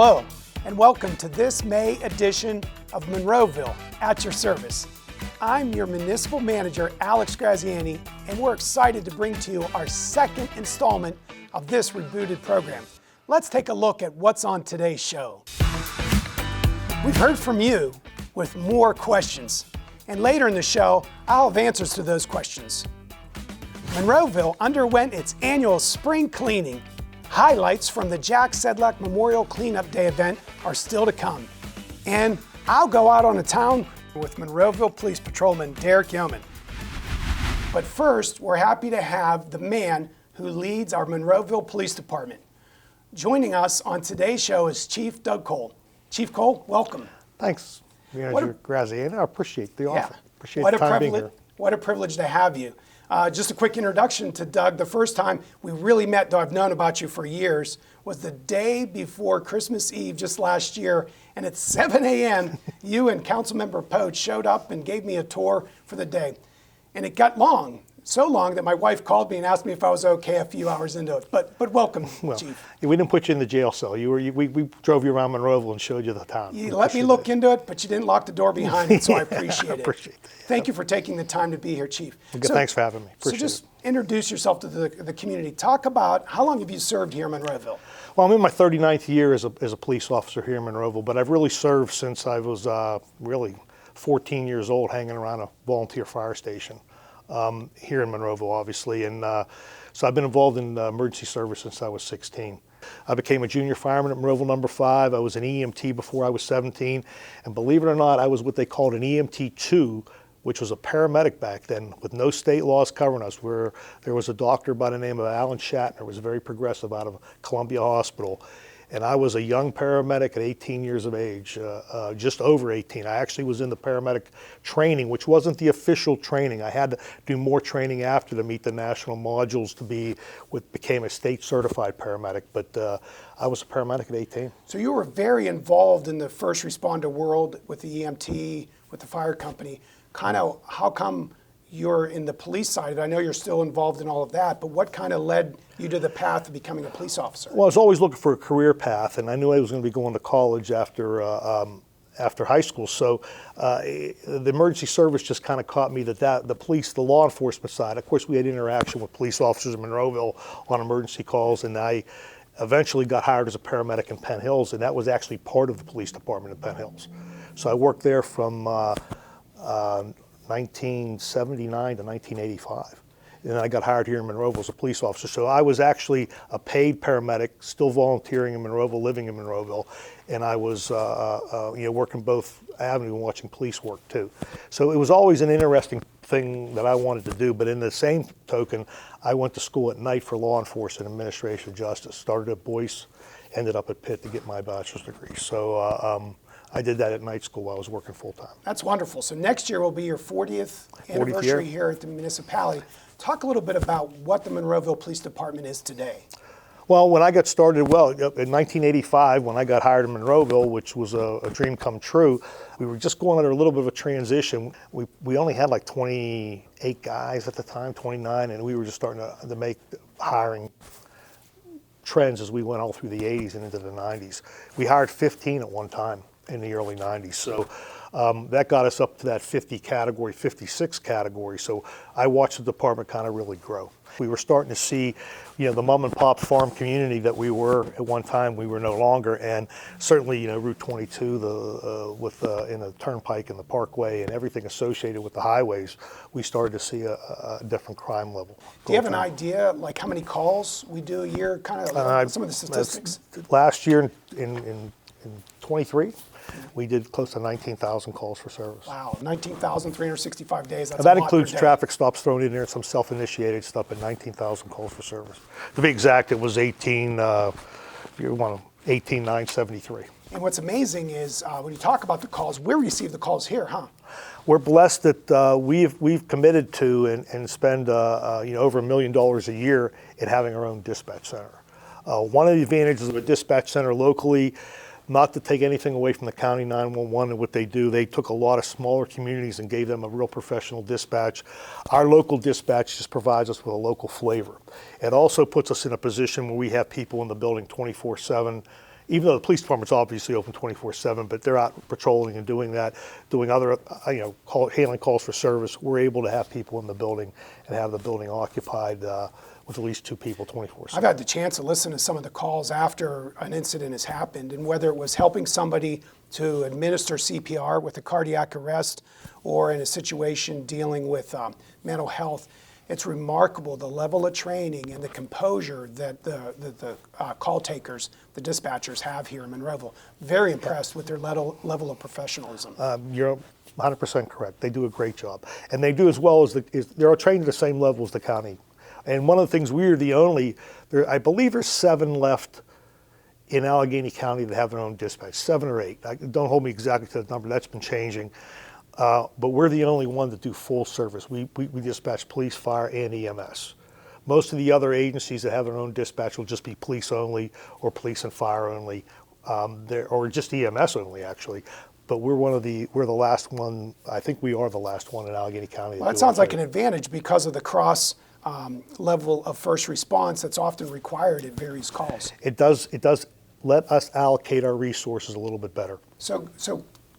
Hello, and welcome to this May edition of Monroeville at your service. I'm your municipal manager, Alex Graziani, and we're excited to bring to you our second installment of this rebooted program. Let's take a look at what's on today's show. We've heard from you with more questions, and later in the show, I'll have answers to those questions. Monroeville underwent its annual spring cleaning. Highlights from the Jack Sedlak Memorial Cleanup Day event are still to come. And I'll go out on a town with Monroeville Police Patrolman Derek Yeoman. But first, we're happy to have the man who leads our Monroeville Police Department. Joining us on today's show is Chief Doug Cole. Chief Cole, welcome. Thanks, Manager Graziani. I appreciate the offer. Appreciate what the time being here. What a privilege to have you. Just a quick introduction to Doug. The first time we really met, though I've known about you for years, was the day before Christmas Eve just last year. And at 7 a.m., you and Councilmember Poach showed up and gave me a tour for the day. And it got long, so long that my wife called me and asked me if I was okay a few hours into it. But welcome, Chief. We didn't put you in the jail cell. We drove you around Monroeville and showed you the town. You let me look into it, but you didn't lock the door behind it, so I appreciate it. Appreciate that. Thank you for taking the time to be here, Chief. Okay, thanks for having me. Appreciate so just introduce yourself to the community. Talk about how long have you served here in Monroeville? Well, I'm in my 39th year as a police officer here in Monroeville, but I've really served since I was really 14 years old, hanging around a volunteer fire station here in Monroeville, obviously. And so I've been involved in emergency service since I was 16. I became a junior fireman at Monroeville number 5. I was an EMT before I was 17. And believe it or not, I was what they called an EMT 2, which was a paramedic back then with no state laws covering us, where there was a doctor by the name of Alan Shatner, was very progressive, out of Columbia Hospital. And I was a young paramedic at 18 years of age, just over 18. I actually was in the paramedic training, which wasn't the official training. I had to do more training after to meet the national modules to be what became a state certified paramedic. But I was a paramedic at 18. So you were very involved in the first responder world with the EMT, with the fire company. Kind of how come you're in the police side of it? I know you're still involved in all of that, but what kind of led you to the path of becoming a police officer? Well, I was always looking for a career path, and I knew I was going to be going to college after high school. So the emergency service just kind of caught me that the police, the law enforcement side. Of course, we had interaction with police officers in Monroeville on emergency calls, and I eventually got hired as a paramedic in Penn Hills, and that was actually part of the police department in Penn Hills. So I worked there from 1979 to 1985. And then I got hired here in Monroeville as a police officer. So I was actually a paid paramedic, still volunteering in Monroeville, living in Monroeville. And I was working both avenues and watching police work too. So it was always an interesting thing that I wanted to do. But in the same token, I went to school at night for law enforcement and administration of justice. Started at Boyce, ended up at Pitt to get my bachelor's degree. So I did that at night school while I was working full time. That's wonderful. So next year will be your 40th anniversary here at the municipality. Talk a little bit about what the Monroeville Police Department is today. Well, when I got started, in 1985, when I got hired in Monroeville, which was a dream come true, we were just going under a little bit of a transition. We only had like 28 guys at the time, 29, and we were just starting to make hiring trends as we went all through the 80s and into the 90s. We hired 15 at one time in the early 90s. So that got us up to that 50 category, 56 category. So I watched the department kind of really grow. We were starting to see, the mom and pop farm community that we were at one time, we were no longer. And certainly, Route 22, in the Turnpike and the Parkway and everything associated with the highways, we started to see a different crime level. Do you have an idea, like how many calls we do a year, kind of some of the statistics? Last year in 23, we did close to 19,000 calls for service. Wow, 19,365 days. That's that includes traffic stops thrown in there and some self-initiated stuff, and 19,000 calls for service. To be exact, it was 18,973. And what's amazing is when you talk about the calls, we receive the calls here, huh? We're blessed that we've committed to and spend over $1 million a year at having our own dispatch center. One of the advantages of a dispatch center locally, not to take anything away from the county 911 and what they do, they took a lot of smaller communities and gave them a real professional dispatch. Our local dispatch just provides us with a local flavor. It also puts us in a position where we have people in the building 24/7, even though the police department's obviously open 24/7, but they're out patrolling and doing that, doing other, handling calls for service. We're able to have people in the building and have the building occupied with at least 2 people 24/7. I've had the chance to listen to some of the calls after an incident has happened, and whether it was helping somebody to administer CPR with a cardiac arrest or in a situation dealing with mental health, it's remarkable the level of training and the composure that the call takers, the dispatchers have here in Monroeville. Very impressed with their level of professionalism. You're 100% correct. They do a great job. And they do as well as, they're trained at the same level as the county. And one of the things, we're the only, I believe there's 7 left in Allegheny County that have their own dispatch, 7 or 8. Don't hold me exactly to the number, that's been changing. But we're the only one that do full service. We dispatch police, fire, and EMS. Most of the other agencies that have their own dispatch will just be police only, or police and fire only, or just EMS only, actually. But we're the last one. I think we are the last one in Allegheny County. Well, that sounds like an advantage because of the cross level of first response that's often required at various calls. It does let us allocate our resources a little bit better. So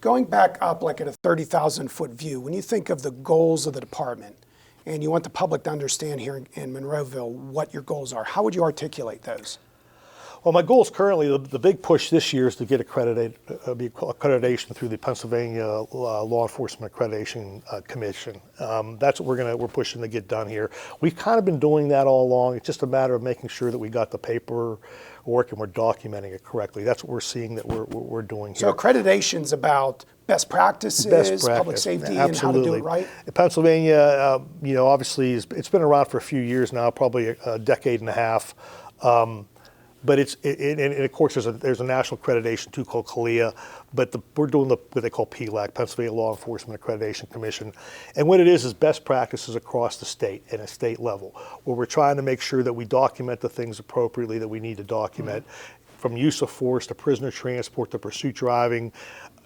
going back up like at a 30,000-foot view, when you think of the goals of the department, and you want the public to understand here in Monroeville what your goals are, how would you articulate those? Well, my goals currently, the big push this year is to get accreditation through the Pennsylvania Law Enforcement Accreditation Commission. That's what we're pushing to get done here. We've kind of been doing that all along. It's just a matter of making sure that we got the paperwork and we're documenting it correctly. That's what we're seeing that we're doing here. So accreditation's about best practices, public safety, absolutely. And how to do it right? Pennsylvania, obviously, it's been around for a few years now, probably a decade and a half. But and of course, there's a national accreditation too called CALIA, but we're doing what they call PLAC, Pennsylvania Law Enforcement Accreditation Commission. And what it is best practices across the state and at state level, where we're trying to make sure that we document the things appropriately that we need to document, from use of force to prisoner transport to pursuit driving,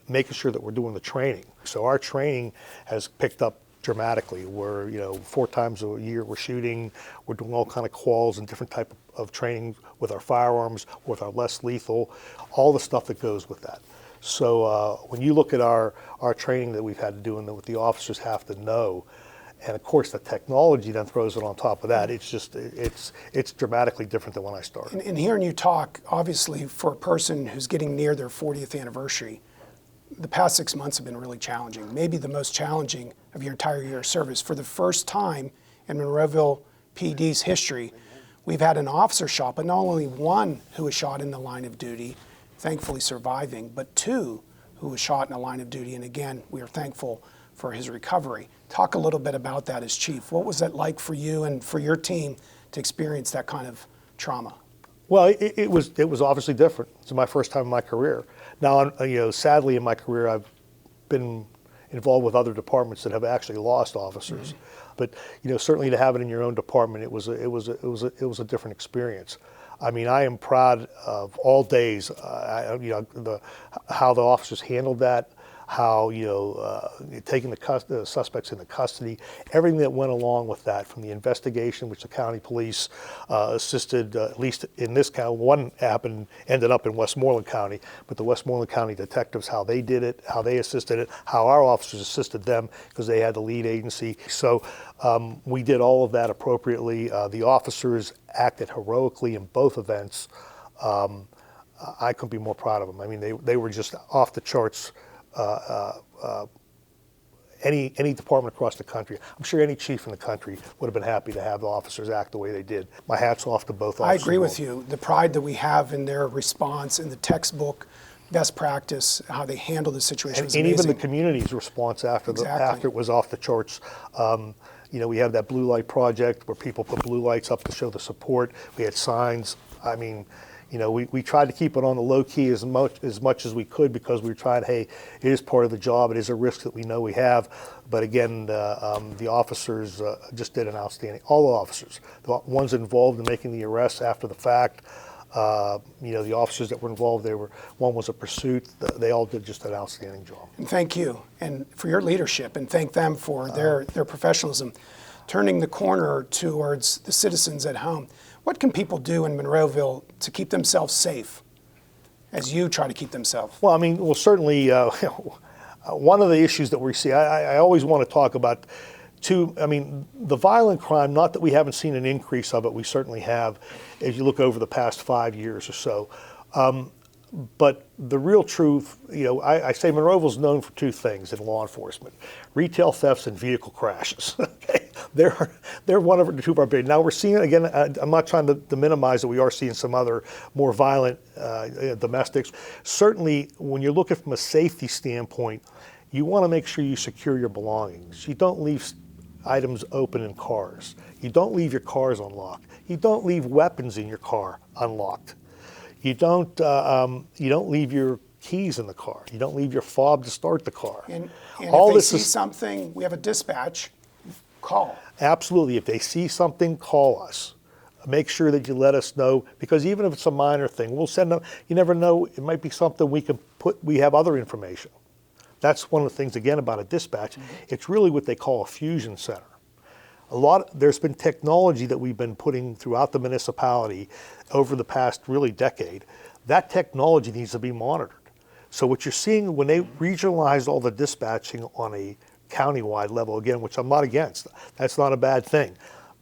making sure that we're doing the training. So our training has picked up dramatically. We're 4 times a year we're shooting, we're doing all kind of quals and different type of training with our firearms, with our less lethal, all the stuff that goes with that. So when you look at our training that we've had to do and what the officers have to know, and of course the technology then throws it on top of that, it's dramatically different than when I started. And hearing you talk, obviously for a person who's getting near their 40th anniversary, the past 6 months have been really challenging, maybe the most challenging of your entire year of service. For the first time in Monroeville PD's history, we've had an officer shot, but not only one who was shot in the line of duty, thankfully surviving, but 2 who was shot in the line of duty, and again, we are thankful for his recovery. Talk a little bit about that as chief. What was that like for you and for your team to experience that kind of trauma? Well, it was obviously different. It's my first time in my career. Now, sadly in my career, I've been involved with other departments that have actually lost officers. But certainly to have it in your own department, it was a different experience. I mean, I am proud of all days, how the officers handled that, how taking the suspects into custody, everything that went along with that, from the investigation, which the county police assisted, at least in this county. One ended up in Westmoreland County, but the Westmoreland County detectives, how they did it, how they assisted it, how our officers assisted them because they had the lead agency. So we did all of that appropriately. The officers acted heroically in both events. I couldn't be more proud of them. I mean, they were just off the charts. Any department across the country, I'm sure any chief in the country would have been happy to have the officers act the way they did. My hat's off to both officers. I agree with you. The pride that we have in their response, in the textbook, best practice, how they handled the situation was amazing. And even the community's response after it was off the charts. We have that blue light project where people put blue lights up to show the support. We had signs. I mean, we tried to keep it on the low key as much as we could because we were trying, hey, it is part of the job. It is a risk that we know we have. But again, the officers just did an outstanding, all the officers, the ones involved in making the arrests after the fact, the officers that were involved, one was a pursuit. They all did just an outstanding job. And thank you, and for your leadership, and thank them for their professionalism. Turning the corner towards the citizens at home, what can people do in Monroeville to keep themselves safe as you try to keep them safe? Well, I mean, well, certainly one of the issues that we see, I always want to talk about the violent crime, not that we haven't seen an increase of it, we certainly have, as you look over the past 5 years or so. But the real truth, I say Monroeville's known for two things in law enforcement: retail thefts and vehicle crashes. Okay? They're one of the two of our big. Now we're seeing, again, I'm not trying to minimize that we are seeing some other more violent domestics. Certainly, when you're looking from a safety standpoint, you want to make sure you secure your belongings. You don't leave items open in cars. You don't leave your cars unlocked. You don't leave weapons in your car unlocked. You don't leave your keys in the car. You don't leave your fob to start the car. And if they see something, we have a dispatch, call. Absolutely. If they see something, call us. Make sure that you let us know, because even if it's a minor thing, we'll send them. You never know, it might be something we have other information. That's one of the things, again, about a dispatch. It's really what they call a fusion center. There's been technology that we've been putting throughout the municipality over the past really decade. That technology needs to be monitored. So what you're seeing when they regionalized all the dispatching on a countywide level, again, which I'm not against, that's not a bad thing.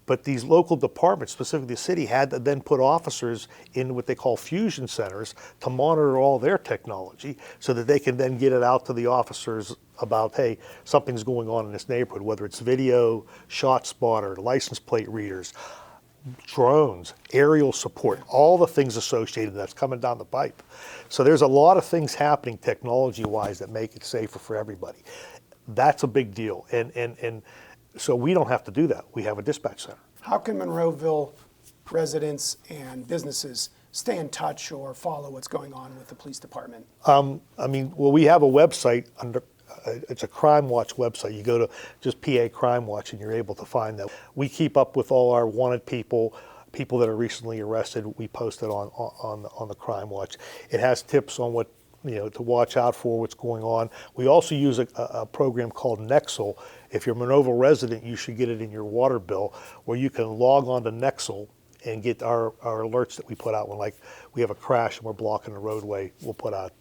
But these local departments, specifically the city, had to then put officers in what they call fusion centers to monitor all their technology so that they can then get it out to the officers about, hey, something's going on in this neighborhood, whether it's video, shot spotter, license plate readers, drones, aerial support, all the things associated that's coming down the pipe. So there's a lot of things happening technology-wise that make it safer for everybody. That's a big deal. And so we don't have to do that. We have a dispatch center. How can Monroeville residents and businesses stay in touch or follow what's going on with the police department? We have a website it's a Crime Watch website. You go to just PA Crime Watch and you're able to find that. We keep up with all our wanted people that are recently arrested. We post it on the Crime Watch. It has tips on what to watch out for, what's going on. We also use a program called Nexel. If you're a Monroeville resident, you should get it in your water bill, where you can log on to Nexel and get our alerts that we put out when, like, we have a crash and we're blocking the roadway. We'll put out,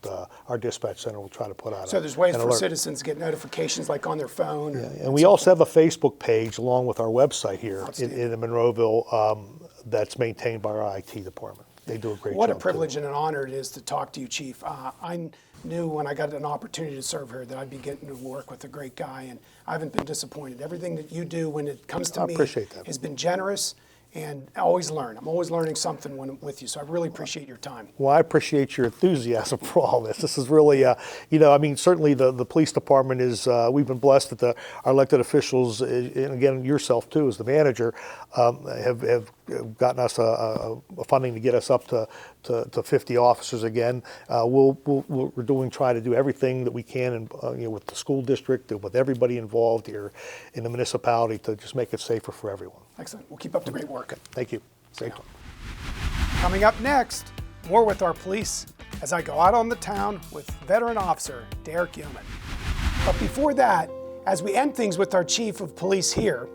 our dispatch center will try to put out So there's ways an for alert. Citizens to get notifications, like on their phone? Yeah, and we also have a Facebook page along with our website here in Monroeville that's maintained by our IT department. They do a great job. What a privilege and an honor it is to talk to you, Chief. I knew when I got an opportunity to serve here that I'd be getting to work with a great guy, and I haven't been disappointed. Everything that you do when it comes to me has been generous, and I always learn. I'm always learning something when I'm with you, so I really appreciate your time. Well, I appreciate your enthusiasm for all this. This is really, certainly the police department is, we've been blessed that our elected officials, and again, yourself too, as the manager, have gotten us a funding to get us up to 50 officers again. We're trying to do everything that we can, with the school district, with everybody involved here in the municipality, to just make it safer for everyone. Excellent. We'll keep up the great work. Thank you. Coming up next, more with our police as I go out on the town with veteran officer Derek Yeoman. But before that, as we end things with our chief of police here,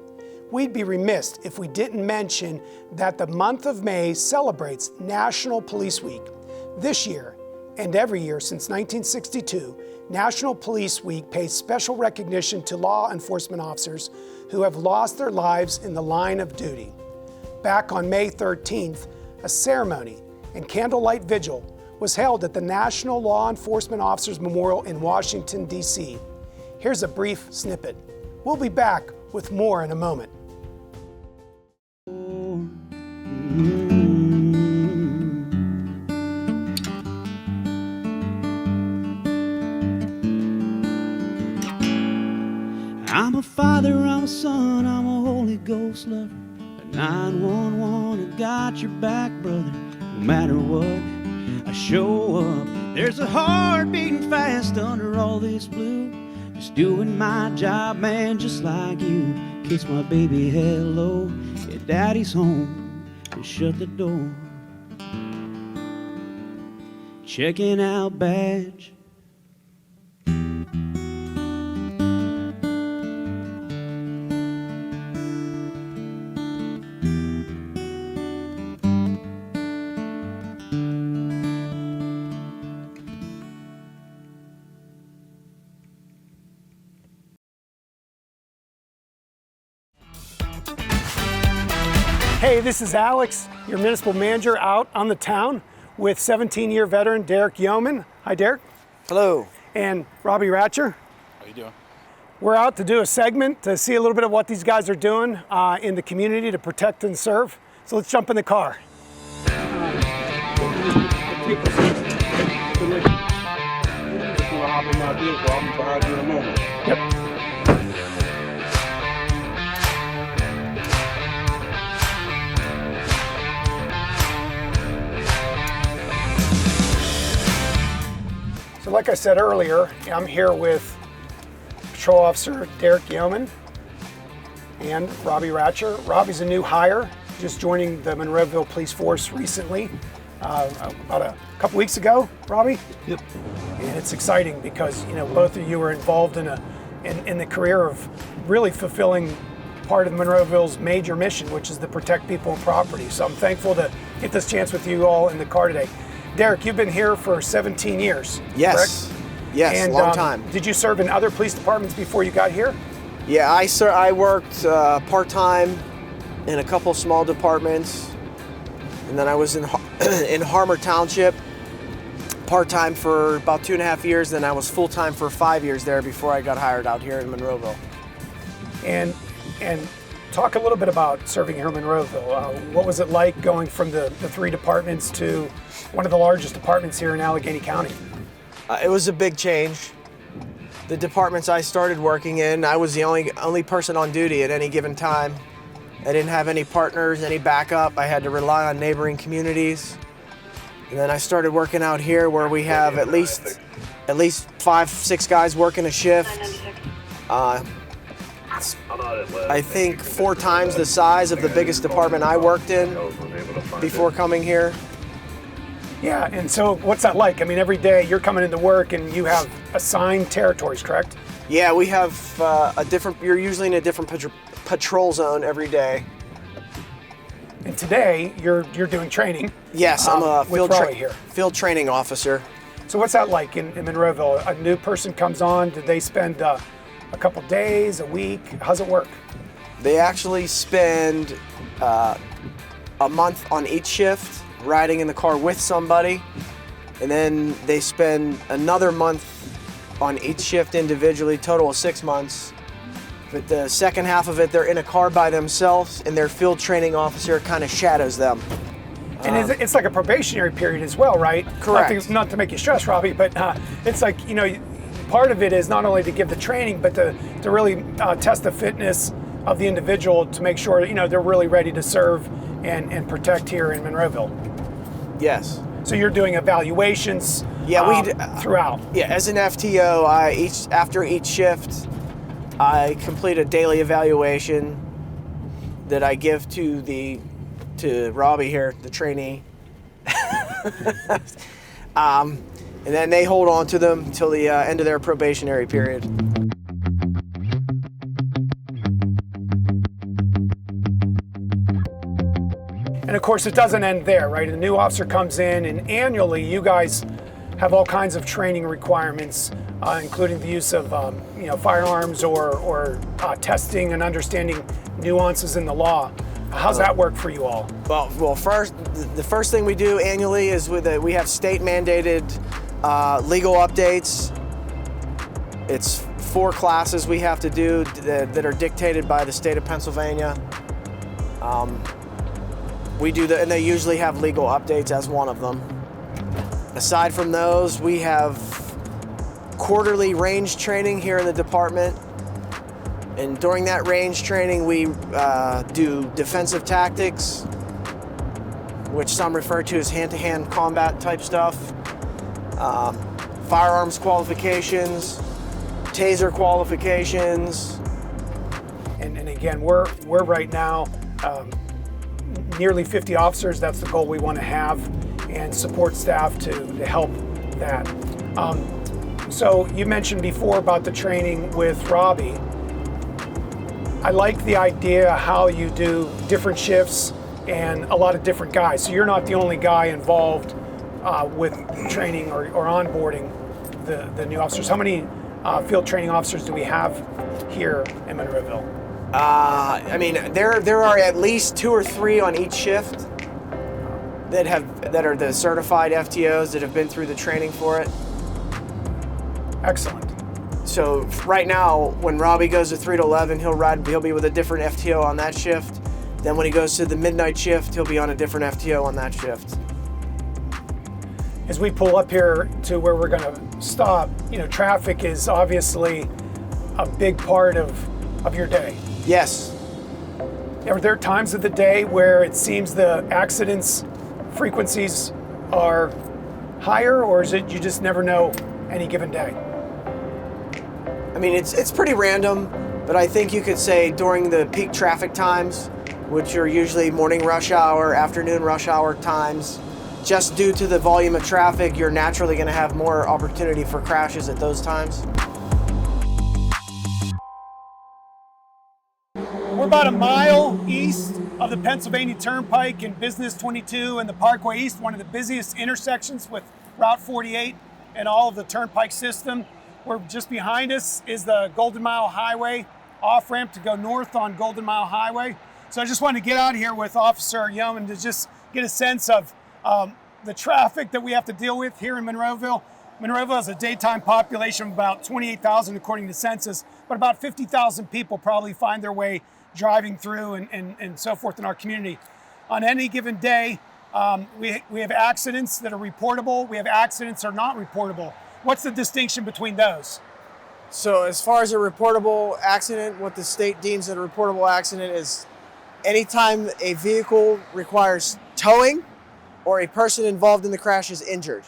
we'd be remiss if we didn't mention that the month of May celebrates National Police Week. This year, and every year since 1962, National Police Week pays special recognition to law enforcement officers who have lost their lives in the line of duty. Back on May 13th, a ceremony and candlelight vigil was held at the National Law Enforcement Officers Memorial in Washington, D.C. Here's a brief snippet. We'll be back with more in a moment. I'm a father, I'm a son, I'm a Holy Ghost lover. A 911, I got your back, brother. No matter what, I show up. There's a heart beating fast under all this blue. Just doing my job, man, just like you. Kiss my baby hello. Yeah, daddy's home. And shut the door. Checking out badge. Hey, this is Alex, your municipal manager out on the town with 17-year veteran Derek Yeoman. Hi, Derek. Hello. And Robbie Ratcher. How you doing? We're out to do a segment to see a little bit of what these guys are doing in the community to protect and serve. So let's jump in the car. Yep. So like I said earlier, I'm here with Patrol Officer Derek Yeoman and Robbie Ratcher. Robbie's a new hire, just joining the Monroeville Police Force recently, about a couple weeks ago, Robbie? Yep. And it's exciting because, you know, both of you are involved in the career of really fulfilling part of Monroeville's major mission, which is to protect people and property. So I'm thankful to get this chance with you all in the car today. Derek, you've been here for 17 years, Yes. correct? Yes, And, long time. Did you serve in other police departments before you got here? Yeah, I worked part-time in a couple small departments, and then I was in Harmer Township part-time for about 2.5 years, then I was full-time for 5 years there before I got hired out here in Monroeville. And talk a little bit about serving here in Monroeville. What was it like going from the 3 departments to one of the largest departments here in Allegheny County? It was a big change. The departments I started working in, I was the only person on duty at any given time. I didn't have any partners, any backup. I had to rely on neighboring communities. And then I started working out here where we have at least 5-6 guys working a shift. I think 4 times the size of the biggest department I worked in before coming here. Yeah, and so what's that like? I mean, every day you're coming into work and you have assigned territories, correct? Yeah, we have you're usually in a different patrol zone every day. And today you're doing training. Yes, I'm a with field training officer. So what's that like in Monroeville? A new person comes on, do they spend a couple days, a week? How's it work? They actually spend a month on each shift, riding in the car with somebody, and then they spend another month on each shift individually, total of 6 months. But the second half of it, they're in a car by themselves, and their field training officer kind of shadows them. And it's like a probationary period as well, right? Correct. Not to make you stress, Robbie, but it's like, you know, part of it is not only to give the training, but to really test the fitness of the individual to make sure, you know, they're really ready to serve and protect here in Monroeville. Yes. So you're doing evaluations throughout. Yeah, as an FTO, after each shift, I complete a daily evaluation that I give to Robbie here, the trainee. And then they hold on to them until the end of their probationary period. And of course, it doesn't end there, right? A new officer comes in, and annually you guys have all kinds of training requirements, including the use of firearms or testing and understanding nuances in the law. How's that work for you all? Well, the first thing we do annually is we have state mandated legal updates. It's 4 classes we have to do that are dictated by the state of Pennsylvania. We do and they usually have legal updates as one of them. Aside from those, we have quarterly range training here in the department. And during that range training, we do defensive tactics, which some refer to as hand-to-hand combat type stuff, firearms qualifications, taser qualifications. And again, we're right now nearly 50 officers. That's the goal we want to have, and support staff to help that. So you mentioned before about the training with Robbie. I like the idea how you do different shifts and a lot of different guys. So you're not the only guy involved with training or onboarding the new officers. How many field training officers do we have here in Monroeville? I mean, there are at least 2 or 3 on each shift that are the certified FTOs that have been through the training for it. Excellent. So right now, when Robbie goes to 3 to 11, he'll be with a different FTO on that shift. Then when he goes to the midnight shift, he'll be on a different FTO on that shift. As we pull up here to where we're going to stop, traffic is obviously a big part of your day. Yes. Are there times of the day where it seems the accidents frequencies are higher, or is it you just never know any given day? I mean, it's pretty random, but I think you could say during the peak traffic times, which are usually morning rush hour, afternoon rush hour times, just due to the volume of traffic, you're naturally going to have more opportunity for crashes at those times. We're about a mile east of the Pennsylvania Turnpike in Business 22 and the Parkway East, one of the busiest intersections with Route 48 and all of the Turnpike system. We're just behind us is the Golden Mile Highway off-ramp to go north on Golden Mile Highway. So I just wanted to get out here with Officer Yeoman to just get a sense of the traffic that we have to deal with here in Monroeville. Monroeville has a daytime population of about 28,000 according to census, but about 50,000 people probably find their way driving through and so forth in our community. On any given day, we have accidents that are reportable, we have accidents that are not reportable. What's the distinction between those? So as far as a reportable accident, what the state deems a reportable accident is anytime a vehicle requires towing or a person involved in the crash is injured.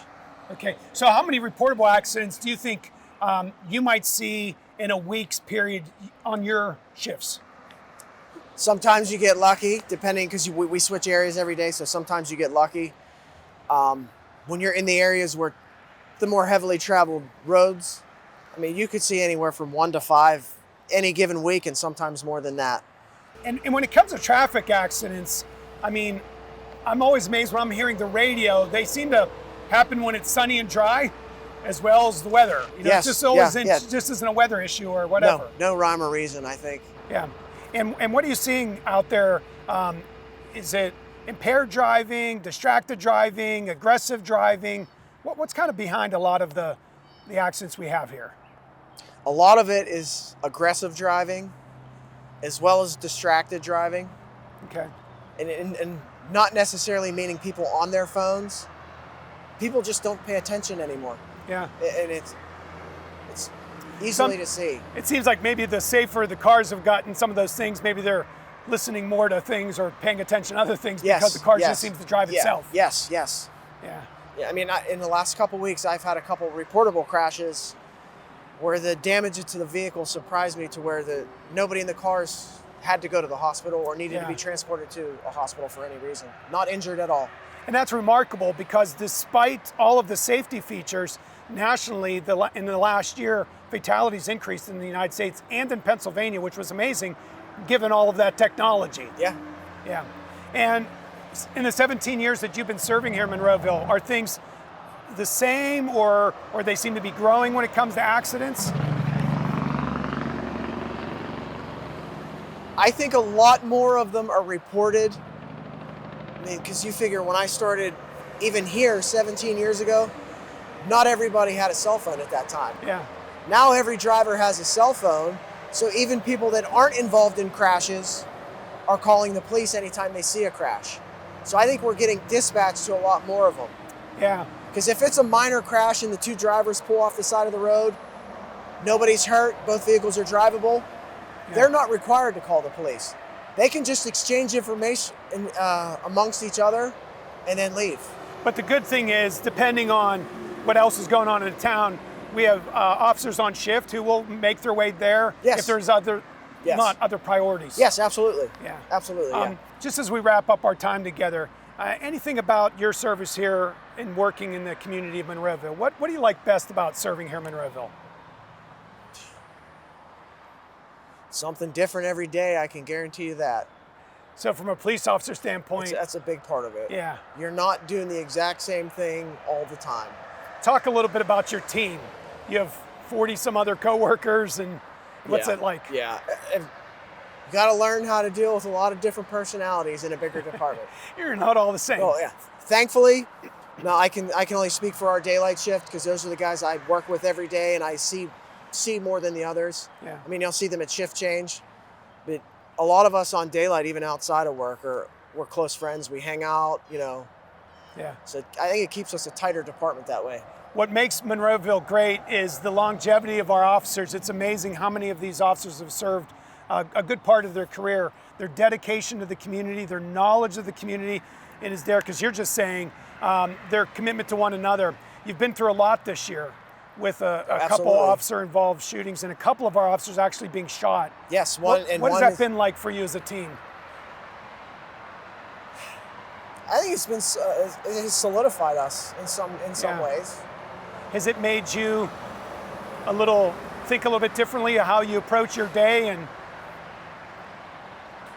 Okay, so how many reportable accidents do you think you might see in a week's period on your shifts? Sometimes you get lucky, depending, because we switch areas every day, so sometimes you get lucky. When you're in the areas where the more heavily traveled roads, I mean, you could see anywhere from 1 to 5 any given week, and sometimes more than that. And when it comes to traffic accidents, I mean, I'm always amazed when I'm hearing the radio. They seem to happen when it's sunny and dry, as well as the weather. Yes, it's just always yeah. just isn't a weather issue or whatever. No rhyme or reason, I think. Yeah. And what are you seeing out there? Is it impaired driving, distracted driving, aggressive driving? What's kind of behind a lot of the accidents we have here? A lot of it is aggressive driving, as well as distracted driving. Okay. And not necessarily meaning people on their phones. People just don't pay attention anymore. Yeah. And it's easily to see. It seems like maybe the safer the cars have gotten, some of those things, maybe they're listening more to things or paying attention to other things because the car just seems to drive itself. Yes. Yeah. I mean, in the last couple weeks, I've had a couple reportable crashes where the damage to the vehicle surprised me to where nobody in the cars had to go to the hospital or needed to be transported to a hospital for any reason. Not injured at all. And that's remarkable because despite all of the safety features, nationally, in the last year, fatalities increased in the United States and in Pennsylvania, which was amazing given all of that technology. Yeah. And in the 17 years that you've been serving here in Monroeville, are things the same or they seem to be growing when it comes to accidents? I think a lot more of them are reported. I mean, because you figure when I started even here 17 years ago, not everybody had a cell phone at that time. Yeah. Now every driver has a cell phone, so even people that aren't involved in crashes are calling the police anytime they see a crash. So I think we're getting dispatched to a lot more of them. Yeah. Because if it's a minor crash and the 2 drivers pull off the side of the road, nobody's hurt, both vehicles are drivable, they're not required to call the police. They can just exchange information amongst each other and then leave. But the good thing is, depending on what else is going on in the town, we have officers on shift who will make their way there if there's other priorities. Yes, absolutely. Yeah. Absolutely, Just as we wrap up our time together, anything about your service here and working in the community of Monroeville? What do you like best about serving here in Monroeville? Something different every day, I can guarantee you that. So from a police officer standpoint... That's a big part of it. Yeah. You're not doing the exact same thing all the time. Talk a little bit about your team. You have 40 some other coworkers, and what's it like? Yeah. You got to learn how to deal with a lot of different personalities in a bigger department. You're not all the same. Oh yeah. Thankfully, no, I can only speak for our daylight shift because those are the guys I work with every day, and I see more than the others. Yeah. I mean, you'll see them at shift change, but a lot of us on daylight, even outside of work, we're close friends. We hang out, you know. Yeah. So I think it keeps us a tighter department that way. What makes Monroeville great is the longevity of our officers. It's amazing how many of these officers have served a good part of their career. Their dedication to the community, their knowledge of the community, and is there because you're just saying their commitment to one another. You've been through a lot this year with a couple officer-involved shootings and a couple of our officers actually being shot. Yes, what has that been like for you as a team? I think it has solidified us in some ways. Has it made you think a little bit differently of how you approach your day? And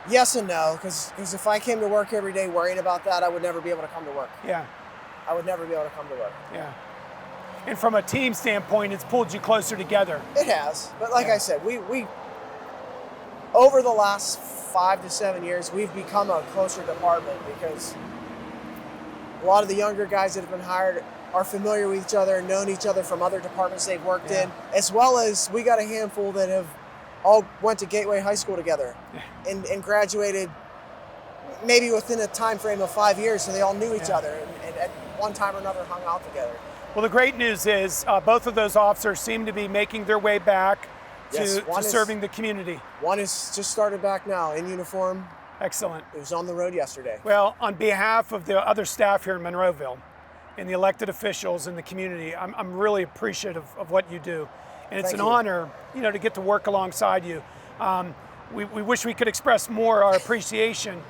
yes and no, because if I came to work every day worrying about that, I would never be able to come to work. Yeah. I would never be able to come to work. Yeah. And from a team standpoint, it's pulled you closer together. It has, but like I said, we over the last 5 to 7 years, we've become a closer department because a lot of the younger guys that have been hired are familiar with each other and known each other from other departments they've worked in, as well as we got a handful that have all went to Gateway High School together and graduated maybe within a time frame of 5 years, so they all knew each other and at one time or another hung out together. Well, the great news is both of those officers seem to be making their way back to serving the community. One has just started back now in uniform. Excellent. It was on the road yesterday. Well, on behalf of the other staff here in Monroeville and the elected officials in the community, I'm really appreciative of what you do. And it's an honor, to get to work alongside you. We wish we could express more our appreciation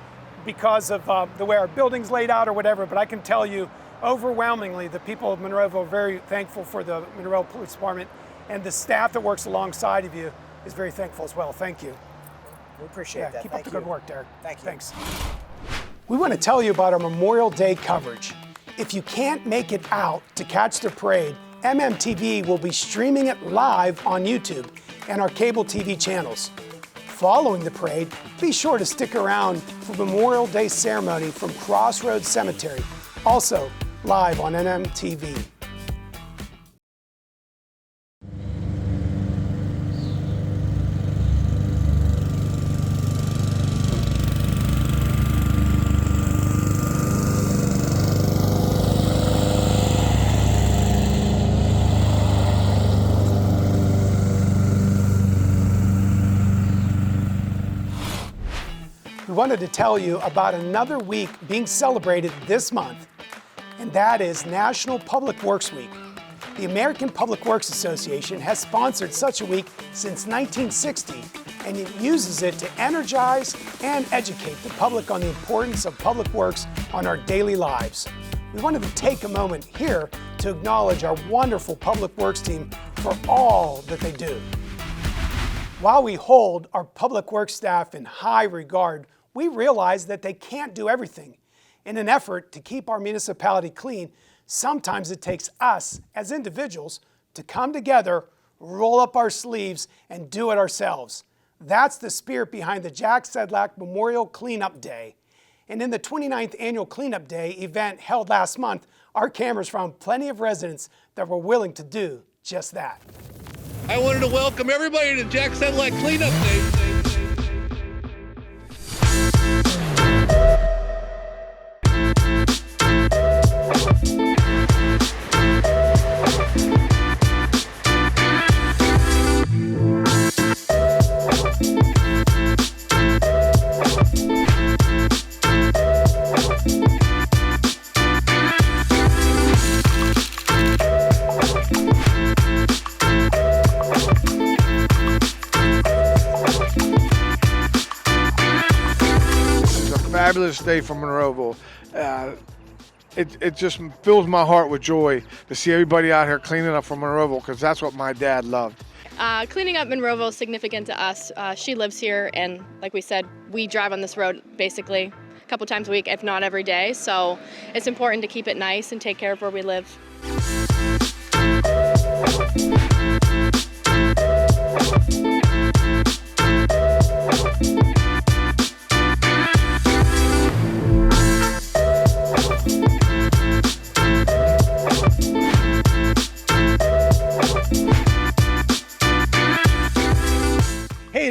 because of the way our building's laid out or whatever, but I can tell you overwhelmingly the people of Monroeville are very thankful for the Monroeville Police Department, and the staff that works alongside of you is very thankful as well. Thank you. We appreciate that. Keep up the good work, Derek. Thank you. Thanks. We want to tell you about our Memorial Day coverage. If you can't make it out to catch the parade, MMTV will be streaming it live on YouTube and our cable TV channels. Following the parade, be sure to stick around for Memorial Day ceremony from Crossroads Cemetery, also live on MMTV. We wanted to tell you about another week being celebrated this month, and that is National Public Works Week. The American Public Works Association has sponsored such a week since 1960, and it uses it to energize and educate the public on the importance of public works on our daily lives. We wanted to take a moment here to acknowledge our wonderful public works team for all that they do. While we hold our public works staff in high regard, we realize that they can't do everything. In an effort to keep our municipality clean, sometimes it takes us as individuals to come together, roll up our sleeves, and do it ourselves. That's the spirit behind the Jack Sedlak Memorial Cleanup Day. And in the 29th Annual Cleanup Day event held last month, our cameras found plenty of residents that were willing to do just that. I wanted to welcome everybody to Jack Sedlak Cleanup Day. Fabulous day for Monroeville. It just fills my heart with joy to see everybody out here cleaning up for Monroeville, because that's what my dad loved. Cleaning up Monroeville is significant to us. She lives here, and like we said, we drive on this road basically a couple times a week, if not every day. So it's important to keep it nice and take care of where we live.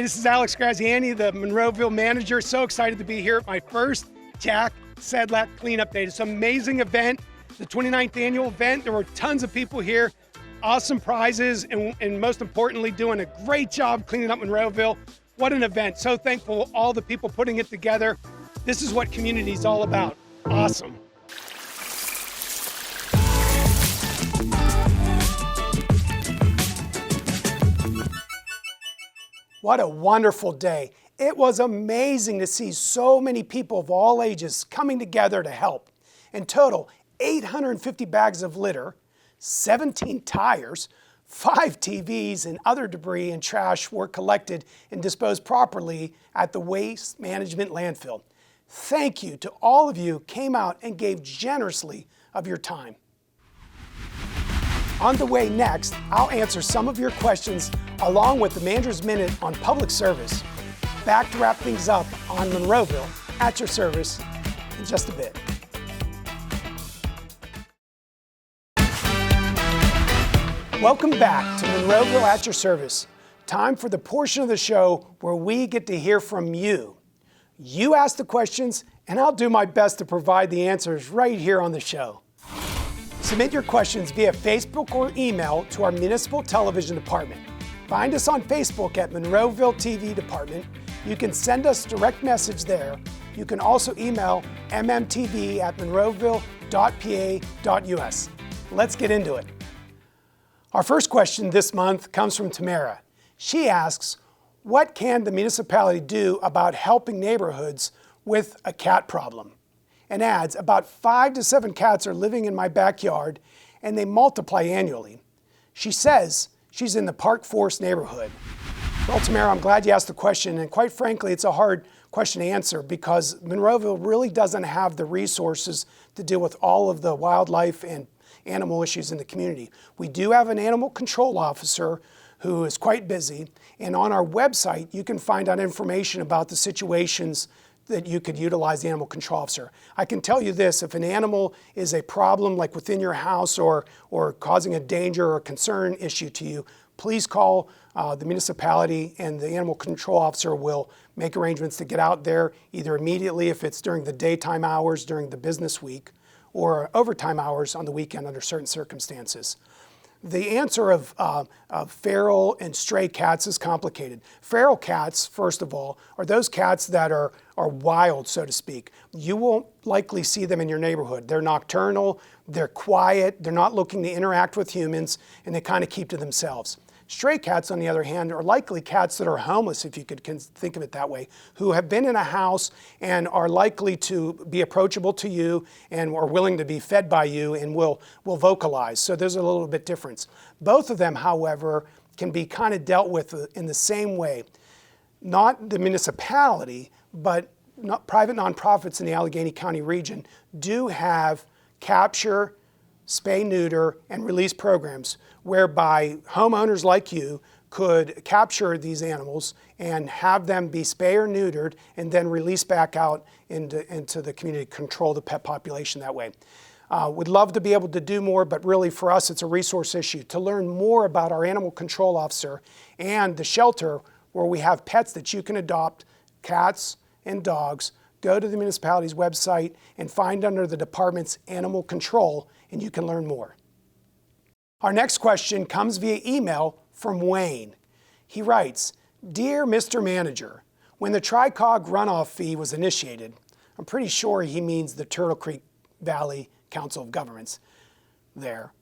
Hey, this is Alex Graziani, the Monroeville manager. So excited to be here at my first Jack Sedlak cleanup day. It's an amazing event, the 29th annual event. There were tons of people here, awesome prizes, and most importantly, doing a great job cleaning up Monroeville. What an event. So thankful for all the people putting it together. This is what community is all about. Awesome. What a wonderful day. It was amazing to see so many people of all ages coming together to help. In total, 850 bags of litter, 17 tires, 5 TVs and other debris and trash were collected and disposed properly at the waste management landfill. Thank you to all of you who came out and gave generously of your time. On the way next, I'll answer some of your questions along with the Manager's Minute on public service. Back to wrap things up on Monroeville at your service in just a bit. Welcome back to Monroeville at your service. Time for the portion of the show where we get to hear from you. You ask the questions, and I'll do my best to provide the answers right here on the show. Submit your questions via Facebook or email to our Municipal Television Department. Find us on Facebook at Monroeville TV Department. You can send us direct message there. You can also email mmtv@monroeville.pa.us. Let's get into it. Our first question this month comes from Tamara. She asks, what can the municipality do about helping neighborhoods with a cat problem? And adds, about 5 to 7 cats are living in my backyard and they multiply annually. She says she's in the Park Forest neighborhood. Well, Tamara, I'm glad you asked the question, and quite frankly, it's a hard question to answer because Monroeville really doesn't have the resources to deal with all of the wildlife and animal issues in the community. We do have an animal control officer who is quite busy, and on our website, you can find out information about the situations that you could utilize the animal control officer. I can tell you this, if an animal is a problem like within your house or causing a danger or concern issue to you, please call the municipality and the animal control officer will make arrangements to get out there either immediately if it's during the daytime hours during the business week or overtime hours on the weekend under certain circumstances. The answer of feral and stray cats is complicated. Feral cats, first of all, are those cats that are wild, so to speak. You won't likely see them in your neighborhood. They're nocturnal, they're quiet, they're not looking to interact with humans, and they kind of keep to themselves. Stray cats, on the other hand, are likely cats that are homeless, if you could think of it that way, who have been in a house and are likely to be approachable to you and are willing to be fed by you and will vocalize. So there's a little bit difference. Both of them, however, can be kind of dealt with in the same way. Not the municipality, but private nonprofits in the Allegheny County region do have capture, spay, neuter, and release programs whereby homeowners like you could capture these animals and have them be spay or neutered and then release back out into the community, control the pet population that way. We'd love to be able to do more, but really for us it's a resource issue. To learn more about our animal control officer and the shelter where we have pets that you can adopt, cats and dogs, go to the municipality's website and find under the department's animal control and you can learn more. Our next question comes via email from Wayne. He writes, Dear Mr. Manager, when the TriCog runoff fee was initiated, I'm pretty sure he means the Turtle Creek Valley Council of Governments there,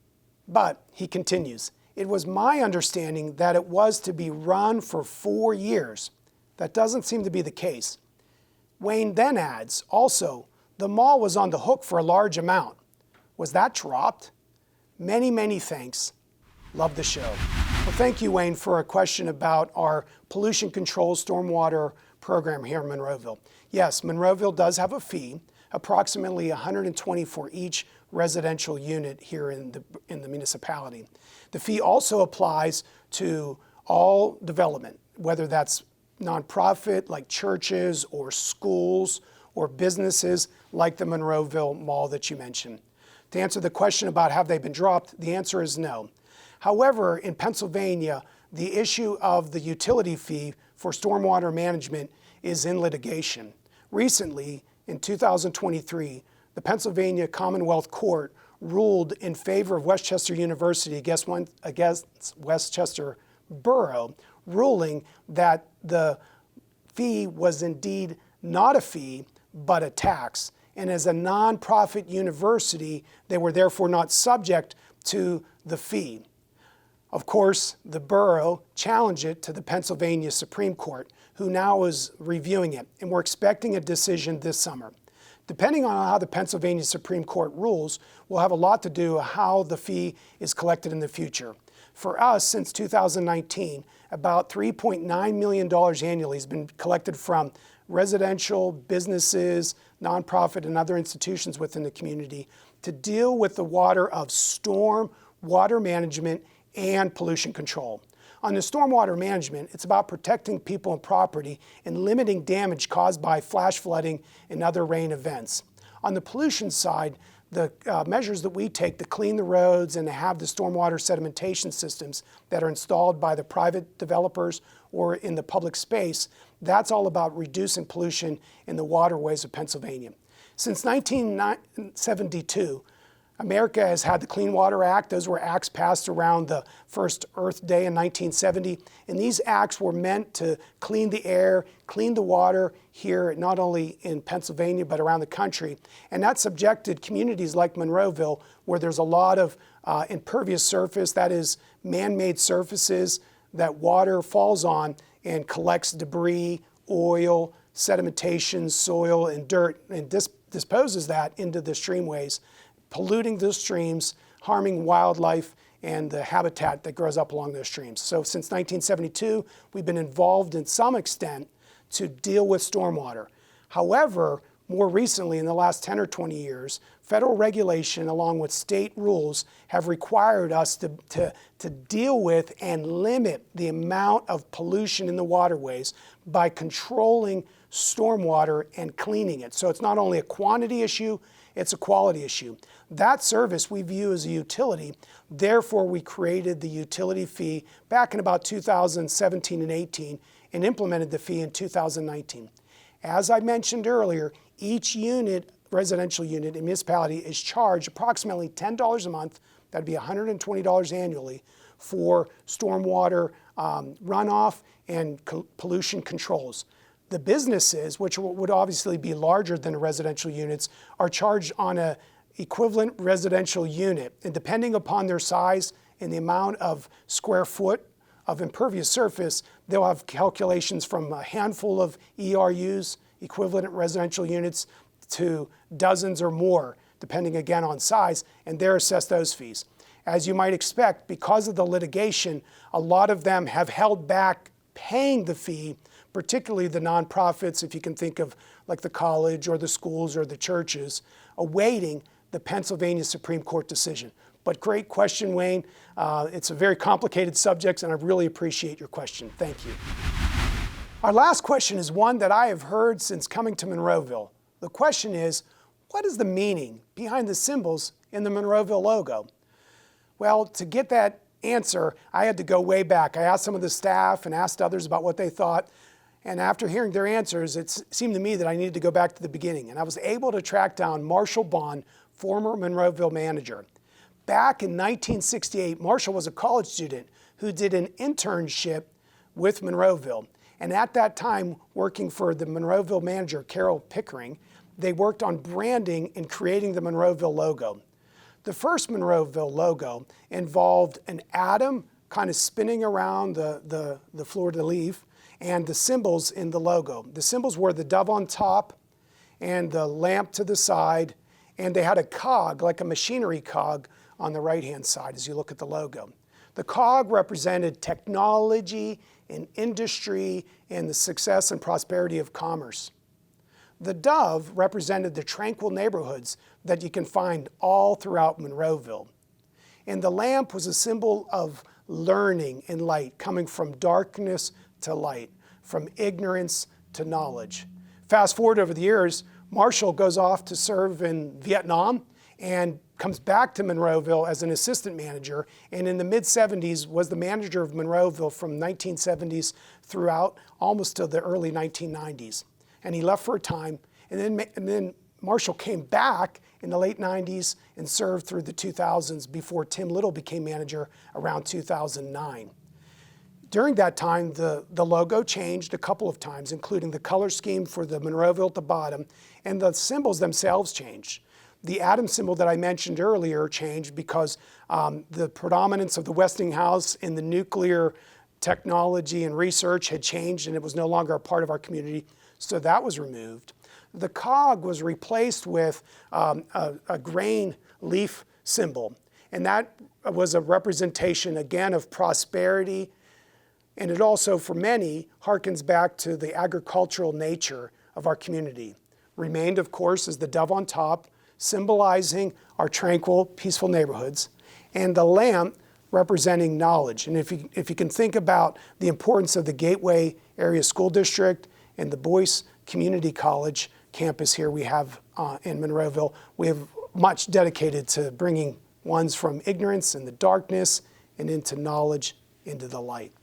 but he continues, it was my understanding that it was to be run for 4 years. That doesn't seem to be the case. Wayne then adds, also, the mall was on the hook for a large amount. Was that dropped? Many, many thanks. Love the show. Well, thank you, Wayne, for a question about our pollution control stormwater program here in Monroeville. Yes, Monroeville does have a fee, approximately $120 for each residential unit here in the municipality. The fee also applies to all development, whether that's nonprofit like churches or schools or businesses like the Monroeville Mall that you mentioned. To answer the question about have they been dropped, the answer is no. However, in Pennsylvania, the issue of the utility fee for stormwater management is in litigation. Recently, in 2023, the Pennsylvania Commonwealth Court ruled in favor of Westchester University against Westchester Borough, ruling that the fee was indeed not a fee, but a tax. And as a nonprofit university, they were therefore not subject to the fee. Of course, the borough challenged it to the Pennsylvania Supreme Court, who now is reviewing it, and we're expecting a decision this summer. Depending on how the Pennsylvania Supreme Court rules, will have a lot to do with how the fee is collected in the future. For us, since 2019, about $3.9 million annually has been collected from residential, businesses, nonprofit, and other institutions within the community to deal with the water of storm, water management, and pollution control. On the stormwater management, it's about protecting people and property and limiting damage caused by flash flooding and other rain events. On the pollution side, the measures that we take to clean the roads and to have the stormwater sedimentation systems that are installed by the private developers or in the public space, that's all about reducing pollution in the waterways of Pennsylvania. Since 1972, America has had the Clean Water Act. Those were acts passed around the first Earth Day in 1970. And these acts were meant to clean the air, clean the water here, not only in Pennsylvania, but around the country. And that subjected communities like Monroeville, where there's a lot of impervious surface, that is man-made surfaces that water falls on and collects debris, oil, sedimentation, soil, and dirt, and disposes that into the streamways, polluting those streams, harming wildlife and the habitat that grows up along those streams. So since 1972, we've been involved in some extent to deal with stormwater. However, more recently, in the last 10 or 20 years, federal regulation along with state rules have required us to deal with and limit the amount of pollution in the waterways by controlling stormwater and cleaning it. So it's not only a quantity issue, it's a quality issue. That service we view as a utility, therefore we created the utility fee back in about 2017 and 18 and implemented the fee in 2019. As I mentioned earlier, each unit, residential unit in municipality is charged approximately $10 a month, that'd be $120 annually, for stormwater runoff and pollution controls. The businesses, which would obviously be larger than the residential units, are charged on an equivalent residential unit. And depending upon their size and the amount of square foot of impervious surface, they'll have calculations from a handful of ERUs, equivalent residential units, to dozens or more, depending again on size, and they're assessed those fees. As you might expect, because of the litigation, a lot of them have held back paying the fee, particularly the nonprofits, if you can think of like the college or the schools or the churches, awaiting the Pennsylvania Supreme Court decision. But great question, Wayne. It's a very complicated subject, and I really appreciate your question. Thank you. Our last question is one that I have heard since coming to Monroeville. The question is, what is the meaning behind the symbols in the Monroeville logo? Well, to get that answer, I had to go way back. I asked some of the staff and asked others about what they thought. And after hearing their answers, it seemed to me that I needed to go back to the beginning. And I was able to track down Marshall Bond, former Monroeville manager. Back in 1968, Marshall was a college student who did an internship with Monroeville. And at that time, working for the Monroeville manager, Carol Pickering, they worked on branding and creating the Monroeville logo. The first Monroeville logo involved an atom kind of spinning around the fleur-de-lis and the symbols in the logo. The symbols were the dove on top and the lamp to the side, and they had a cog, like a machinery cog, on the right-hand side as you look at the logo. The cog represented technology and industry and the success and prosperity of commerce. The dove represented the tranquil neighborhoods that you can find all throughout Monroeville. And the lamp was a symbol of learning and light, coming from darkness to light, from ignorance to knowledge. Fast forward over the years, Marshall goes off to serve in Vietnam and comes back to Monroeville as an assistant manager, and in the mid-70s was the manager of Monroeville from 1970s throughout almost to the early 1990s. And he left for a time, and then Marshall came back in the late 90s and served through the 2000s before Tim Little became manager around 2009. During that time, the logo changed a couple of times, including the color scheme for the Monroeville at the bottom, and the symbols themselves changed. The atom symbol that I mentioned earlier changed because the predominance of the Westinghouse in the nuclear technology and research had changed, and it was no longer a part of our community, so that was removed. The cog was replaced with a grain leaf symbol, and that was a representation, again, of prosperity, and it also, for many, harkens back to the agricultural nature of our community. Remained, of course, is the dove on top, symbolizing our tranquil, peaceful neighborhoods, and the lamp representing knowledge. And if you can think about the importance of the Gateway Area School District and the Boyce Community College campus here we have in Monroeville, we have much dedicated to bringing ones from ignorance and the darkness and into knowledge, into the light.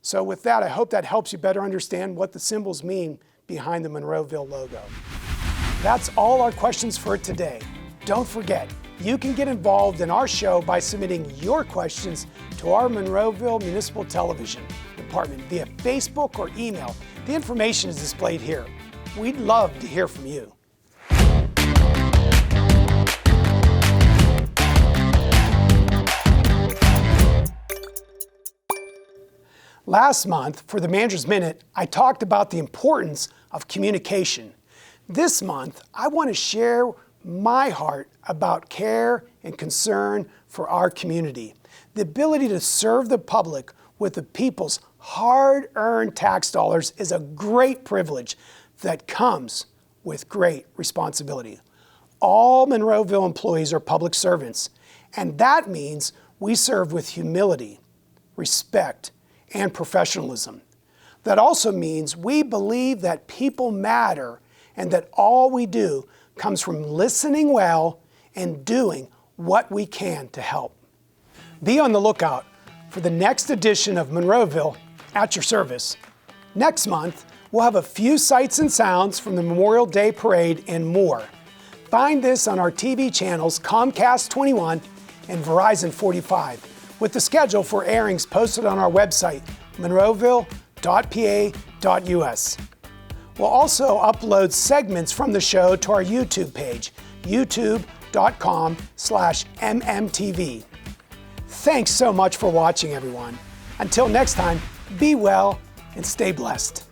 So with that, I hope that helps you better understand what the symbols mean behind the Monroeville logo. That's all our questions for today. Don't forget, you can get involved in our show by submitting your questions to our Monroeville Municipal Television Department via Facebook or email. The information is displayed here. We'd love to hear from you. Last month, for the Manager's Minute, I talked about the importance of communication. This month, I want to share my heart about care and concern for our community. The ability to serve the public with the people's hard-earned tax dollars is a great privilege that comes with great responsibility. All Monroeville employees are public servants, and that means we serve with humility, respect, and professionalism. That also means we believe that people matter and that all we do comes from listening well and doing what we can to help. Be on the lookout for the next edition of Monroeville at your service. Next month, we'll have a few sights and sounds from the Memorial Day Parade and more. Find this on our TV channels Comcast 21 and Verizon 45, with the schedule for airings posted on our website, monroeville.pa.us. We'll also upload segments from the show to our YouTube page, youtube.com/mmtv. Thanks so much for watching, everyone. Until next time, be well and stay blessed.